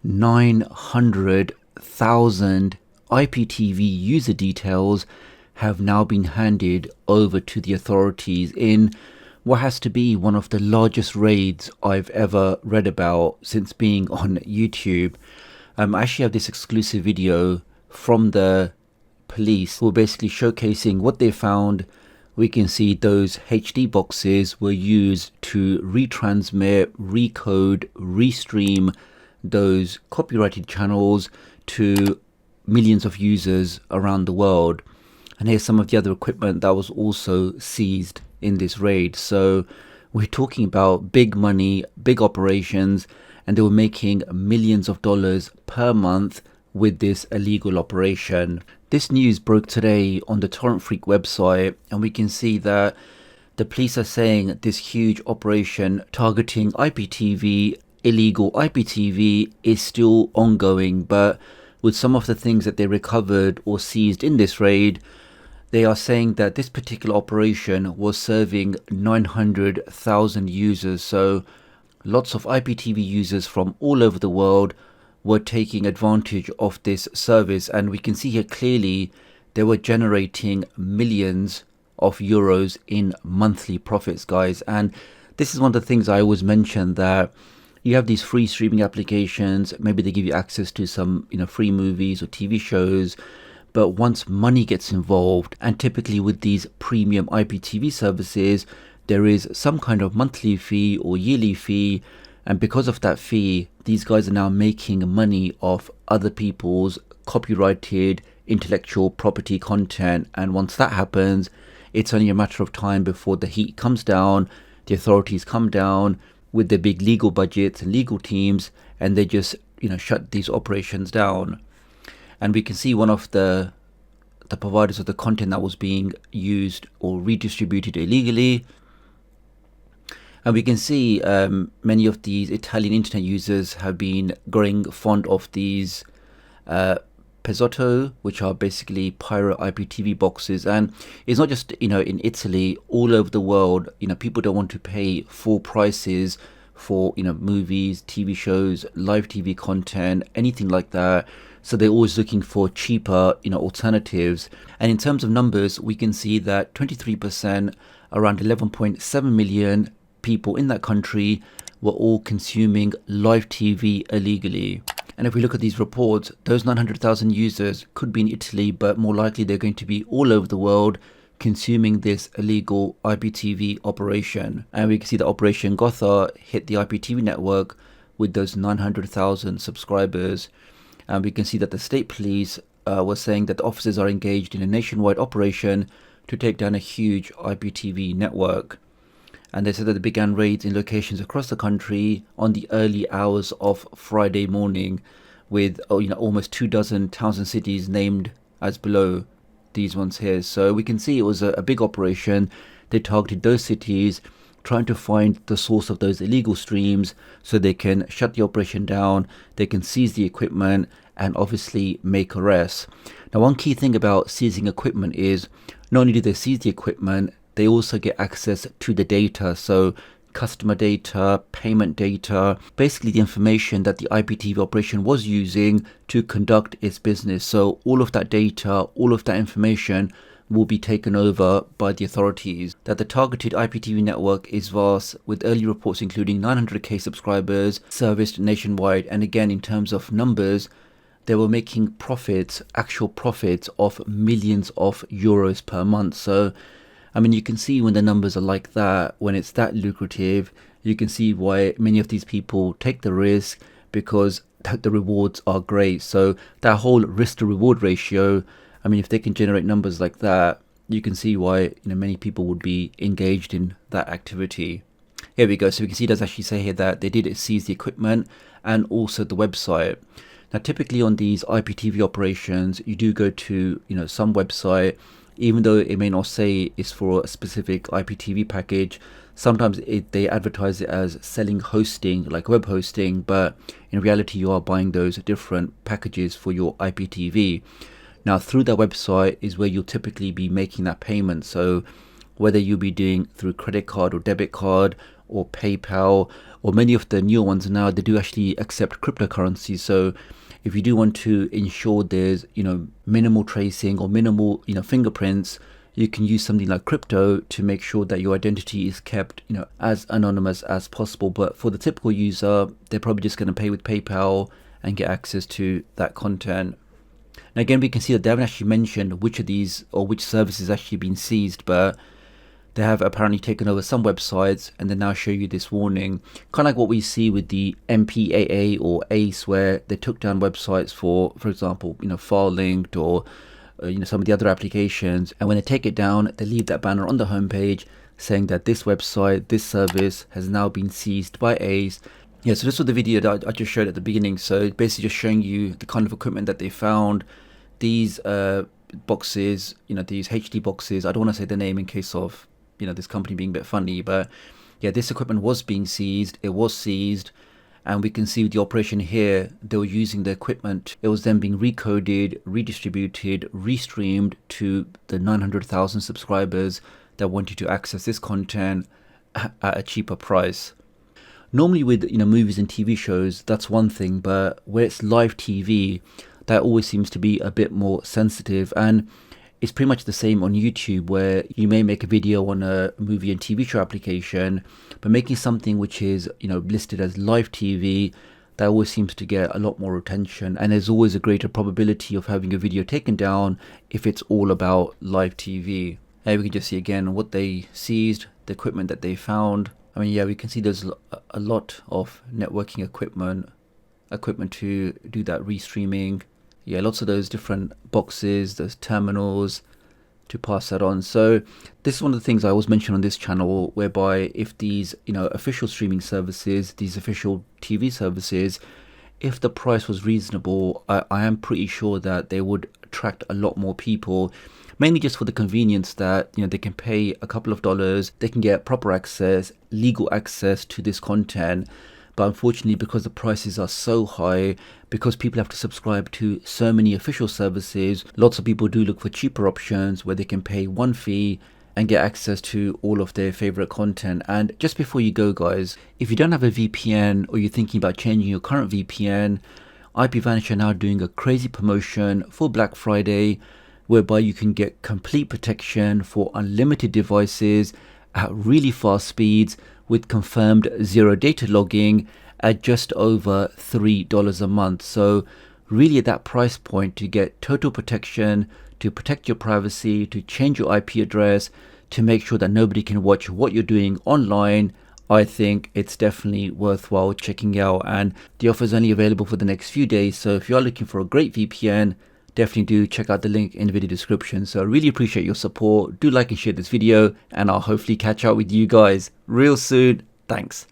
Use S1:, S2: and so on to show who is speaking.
S1: 900,000 IPTV user details have now been handed over to the authorities in what has to be one of the largest raids I've ever read about since being on YouTube. I actually have this exclusive video from the police who are basically showcasing what they found. We can see those HD boxes were used to retransmit, recode, restream those copyrighted channels to millions of users around the world. And here's some of the other equipment that was also seized in this raid. So we're talking about big money, big operations, and they were making millions of dollars per month with this illegal operation. This news broke today on the Torrent Freak website, and we can see that the police are saying this huge operation targeting IPTV, illegal IPTV, is still ongoing. But with some of the things that they recovered or seized in this raid, they are saying that this particular operation was serving 900,000 users. So lots of IPTV users from all over the world were taking advantage of this service, and we can see here clearly they were generating millions of euros in monthly profits, guys. And this is one of the things I always mention, that you have these free streaming applications, maybe they give you access to some free movies or TV shows, but once money gets involved, and typically with these premium IPTV services, there is some kind of monthly fee or yearly fee. And because of that fee, these guys are now making money off other people's copyrighted intellectual property content. And once that happens, it's only a matter of time before the heat comes down, the authorities come down with their big legal budgets and legal teams, and they just shut these operations down. And we can see one of the providers of the content that was being used or redistributed illegally. And we can see many of these Italian internet users have been growing fond of these Pezzotto, which are basically pirate IPTV boxes. And it's not just in Italy, all over the world. People don't want to pay full prices for movies, TV shows, live TV content, anything like that. So they're always looking for cheaper alternatives. And in terms of numbers, we can see that 23%, around 11.7 million people in that country, were all consuming live TV illegally. And if we look at these reports, those 900,000 users could be in Italy, but more likely they're going to be all over the world consuming this illegal IPTV operation. And we can see that Operation Gotha hit the IPTV network with those 900,000 subscribers. And we can see that the state police were saying that the officers are engaged in a nationwide operation to take down a huge IPTV network. And they said that they began raids in locations across the country on the early hours of Friday morning, with almost 24 towns and cities named as below these ones here. So we can see it was a big operation. They targeted those cities, trying to find the source of those illegal streams so they can shut the operation down, they can seize the equipment, and obviously make arrests. Now, one key thing about seizing equipment is not only do they seize the equipment, they also get access to the data. So customer data, payment data, basically the information that the IPTV operation was using to conduct its business. So all of that data, all of that information will be taken over by the authorities. That the targeted IPTV network is vast, with early reports including 900k subscribers serviced nationwide. And again, in terms of numbers, they were making profits, actual profits of millions of euros per month. So you can see when the numbers are like that, when it's that lucrative, you can see why many of these people take the risk, because the rewards are great. So that whole risk to reward ratio, if they can generate numbers like that, you can see why many people would be engaged in that activity. Here we go. So we can see it does actually say here that they did seize the equipment and also the website. Now, typically on these IPTV operations, you do go to some website, even though it may not say it's for a specific IPTV package. Sometimes they advertise it as selling hosting, like web hosting, but in reality you are buying those different packages for your IPTV. Now, through that website is where you'll typically be making that payment. So whether you'll be doing through credit card or debit card or PayPal, or many of the newer ones now, they do actually accept cryptocurrency. So if you do want to ensure there's, minimal tracing or minimal, fingerprints, you can use something like crypto to make sure that your identity is kept, as anonymous as possible. But for the typical user, they're probably just going to pay with PayPal and get access to that content. Now again, we can see that they haven't actually mentioned which of these or which services actually been seized, but they have apparently taken over some websites and they now show you this warning, kind of like what we see with the MPAA or ACE, where they took down websites for example, file linked or some of the other applications, and when they take it down, they leave that banner on the homepage saying that this website, this service has now been seized by ACE. Yeah, so this was the video that I just showed at the beginning. So basically just showing you the kind of equipment that they found. These boxes, these HD boxes, I don't want to say the name in case of this company being a bit funny, but yeah, this equipment was being seized. It was seized, and we can see with the operation here, they were using the equipment. It was then being recoded, redistributed, restreamed to the 900,000 subscribers that wanted to access this content at a cheaper price. Normally with movies and TV shows, that's one thing, but where it's live TV, that always seems to be a bit more sensitive. And it's pretty much the same on YouTube, where you may make a video on a movie and TV show application, but making something which is listed as live TV, that always seems to get a lot more attention, and there's always a greater probability of having a video taken down if it's all about live TV. Here we can just see again what they seized, the equipment that they found. I mean, yeah, we can see there's a lot of networking equipment to do that restreaming. Yeah, lots of those different boxes, those terminals to pass that on. So this is one of the things I always mention on this channel, whereby if these, official streaming services, these official TV services, if the price was reasonable, I am pretty sure that they would attract a lot more people, mainly just for the convenience that, they can pay a couple of dollars, they can get proper access, legal access to this content. But unfortunately, because the prices are so high, because people have to subscribe to so many official services, lots of people do look for cheaper options where they can pay one fee and get access to all of their favorite content. And just before you go, guys, if you don't have a VPN or you're thinking about changing your current VPN, Iptv are now doing a crazy promotion for Black Friday, whereby you can get complete protection for unlimited devices at really fast speeds with confirmed zero data logging at just over $3 a month. So really at that price point, to get total protection, to protect your privacy, to change your IP address, to make sure that nobody can watch what you're doing online, I think it's definitely worthwhile checking out. And the offer is only available for the next few days, so if you are looking for a great VPN, definitely do check out the link in the video description. So I really appreciate your support. Do like and share this video, and I'll hopefully catch up with you guys real soon. Thanks.